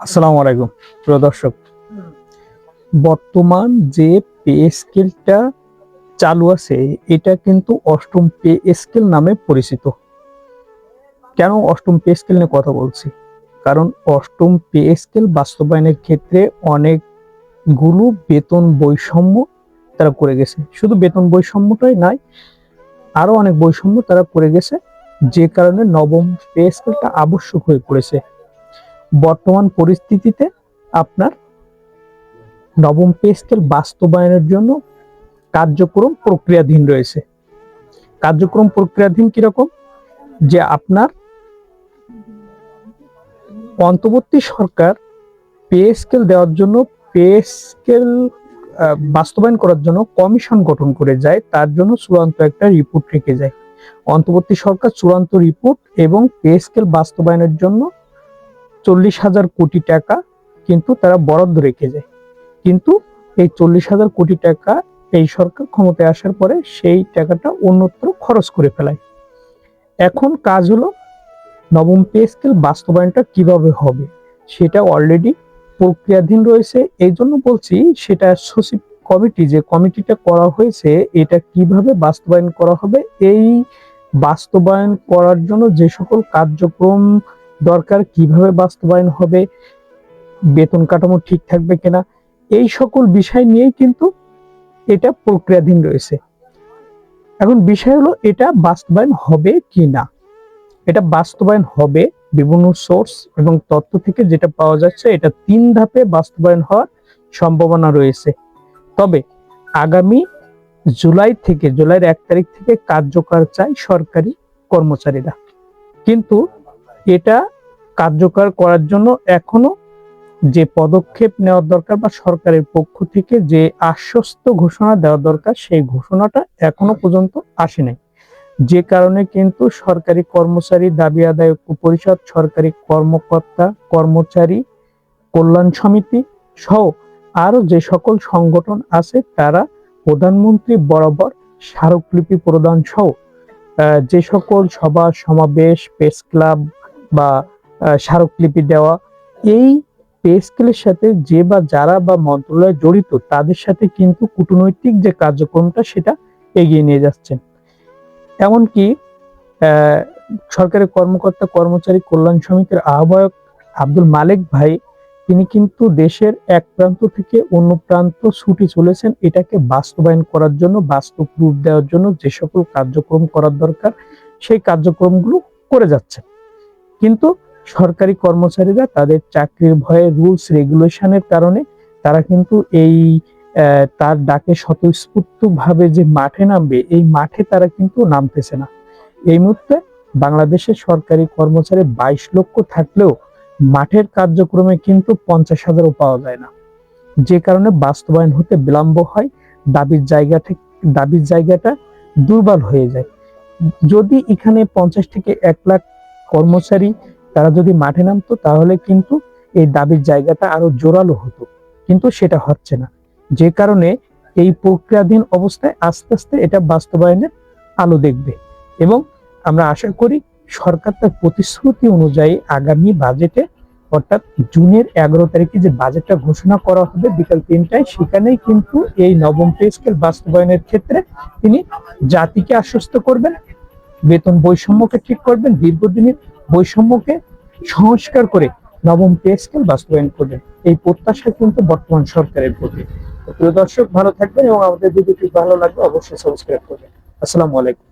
আসসালামু আলাইকুম প্রিয় দর্শক। বর্তমান যে পে স্কেলটা চালু আছে এটা কিন্তু অষ্টম পে স্কেল নামে পরিচিত। কেন অষ্টম পে স্কেল নিয়ে কথা বলছি? কারণ অষ্টম পে স্কেল বাস্তবায়নের ক্ষেত্রে অনেকগুলো বেতন বৈষম্য তারা করে গেছে। শুধু বেতন বৈষম্যটাই নয়, আরো অনেক বৈষম্য তারা করে গেছে, যে কারণে নবম পে স্কেলটা আবশ্যক হয়ে পড়েছে। বর্তমান পরিস্থিতিতে আপনার নবম পে স্কেল বাস্তবায়নের জন্য কার্যক্রম প্রক্রিয়াধীন রয়েছে। কার্যক্রম প্রক্রিয়াধীন কিরকম? যে আপনার অন্তর্বর্তী সরকার পে স্কেল দেওয়ার জন্য, পে স্কেল বাস্তবায়ন করার জন্য কমিশন গঠন করে যায়, তার জন্য চূড়ান্ত একটা রিপোর্ট রেখে যায়। অন্তর্বর্তী সরকার চূড়ান্ত রিপোর্ট এবং পে স্কেল বাস্তবায়নের জন্য 40,000 কোটি টাকা কিন্তু তারা বরাদ্দ রেখে যায়। কিন্তু এই 40,000 কোটি টাকা এই সরকার ক্ষমতায় আসার পরে সেই টাকাটা অন্যত্র খরচ করে ফেলায়। এখন কাজ হলো নবম পে স্কেল বাস্তবায়নটা কিভাবে হবে সেটা অলরেডি প্রক্রিয়াধীন রয়েছে। এই জন্য বলছি, সেটা সচিব কমিটি, যে কমিটিটা করা হয়েছে, এটা কিভাবে বাস্তবায়ন করা হবে, এই বাস্তবায়ন করার জন্য যে সকল কার্যক্রম দরকার, কিভাবে বাস্তবায়ন হবে, বেতন কাঠামো ঠিক থাকবে কিনা, এই সকল বিষয় নিয়েই কিন্তু এটা প্রক্রিয়াধীন রয়েছে। এখন বিষয় হলো এটা বাস্তবায়ন হবে কি না। এটা বাস্তবায়ন হবে, বিভিন্ন সোর্স এবং তথ্য থেকে যেটা পাওয়া যাচ্ছে, এটা 3 ধাপে বাস্তবায়ন হওয়ার সম্ভাবনা রয়েছে। তবে আগামী জুলাইয়ের 1 তারিখ থেকে কার্যকর চায় সরকারি কর্মচারীরা। কিন্তু এটা কার্যকর করার জন্য এখনো যে পদক্ষেপ নেওয়া দরকার বা সরকারের পক্ষ থেকে যে আশ্বস্ত ঘোষণা দেওয়া দরকার, সেই ঘোষণাটা এখনো পর্যন্ত আসে নাই। যে কারণে কিন্তু সরকারি কর্মচারী দাবি আদায় পরিষদ, সরকারি কর্মকর্তা কর্মচারী কল্যাণ সমিতি সহ আরো যে সকল সংগঠন আছে, তারা প্রধানমন্ত্রী বরাবর স্মারকলিপি প্রদান সহ যে সকল সভা সমাবেশ, প্রেস ক্লাব বা স্মারকলিপি দেওয়া, এই পে স্কেলের সাথে যে বা যারা বা মন্ত্রণালয়ে জড়িত তাদের সাথে কিন্তু কূটনৈতিক যে কার্যক্রমটা সেটা এগিয়ে নিয়ে যাচ্ছেন। এমনকি আহ, সরকারি কর্মকর্তা কর্মচারী কল্যাণ সমিতির আহ্বায়ক আব্দুল মালেক ভাই, তিনি কিন্তু দেশের এক প্রান্ত থেকে অন্য প্রান্ত ছুটে চলেছেন এটাকে বাস্তবায়ন করার জন্য, বাস্তব রূপ দেওয়ার জন্য যে সকল কার্যক্রম করার দরকার সেই কার্যক্রমগুলো করে যাচ্ছে। কিন্তু সরকারি কর্মচারীরা তাদের চাকরির ভয়ে, রুলস রেগুলেশনের কারণে তারা কিন্তু এই তার ডাকে স্বতঃস্ফূর্ত ভাবে যে মাঠে নামবে, এই মাঠে তারা কিন্তু নামতেছে না। এই মুহূর্তে বাংলাদেশের সরকারি কর্মচারী 22 লক্ষ থাকলেও মাঠের কার্যক্রমে কিন্তু 50,000ও পাওয়া যায় না, যে কারণে বাস্তবায়ন হতে বিলম্ব হয়, দাবির জায়গাটা দুর্বল হয়ে যায়। যদি এখানে 50 থেকে 1 লাখ কর্মচারী তারা যদি মাঠে নামতো, তাহলে কিন্তু এই দাবির জায়গাটা আরো জোরালো হতো, কিন্তু সেটা হচ্ছে না। যে কারণে এই প্রক্রিয়াধীন অবস্থায় আস্তে আস্তে এটা বাস্তবায়নের আলো দেখবে এবং আমরা আশা করি সরকার তার প্রতিশ্রুতি অনুযায়ী আগামী বাজেটে, অর্থাৎ জুনের 11 তারিখে যে বাজেটটা ঘোষণা করা হবে বিকাল 3টায়, সেখানেই কিন্তু এই নবম পে স্কেল বাস্তবায়নের ক্ষেত্রে তিনি জাতিকে আশ্বস্ত করবেন, বেতন বৈষম্যকে ঠিক করবেন, দীর্ঘদিনের বৈষম্যকে সংস্কার করে নবম পে স্কেল বাস্তবায়ন করবেন। এই প্রত্যাশা কিন্তু বর্তমান সরকারের প্রতি। প্রিয় দর্শক, ভালো থাকবেন এবং আমাদের ভিডিওটি ভালো লাগলে অবশ্যই সাবস্ক্রাইব করবেন। আসসালামু আলাইকুম।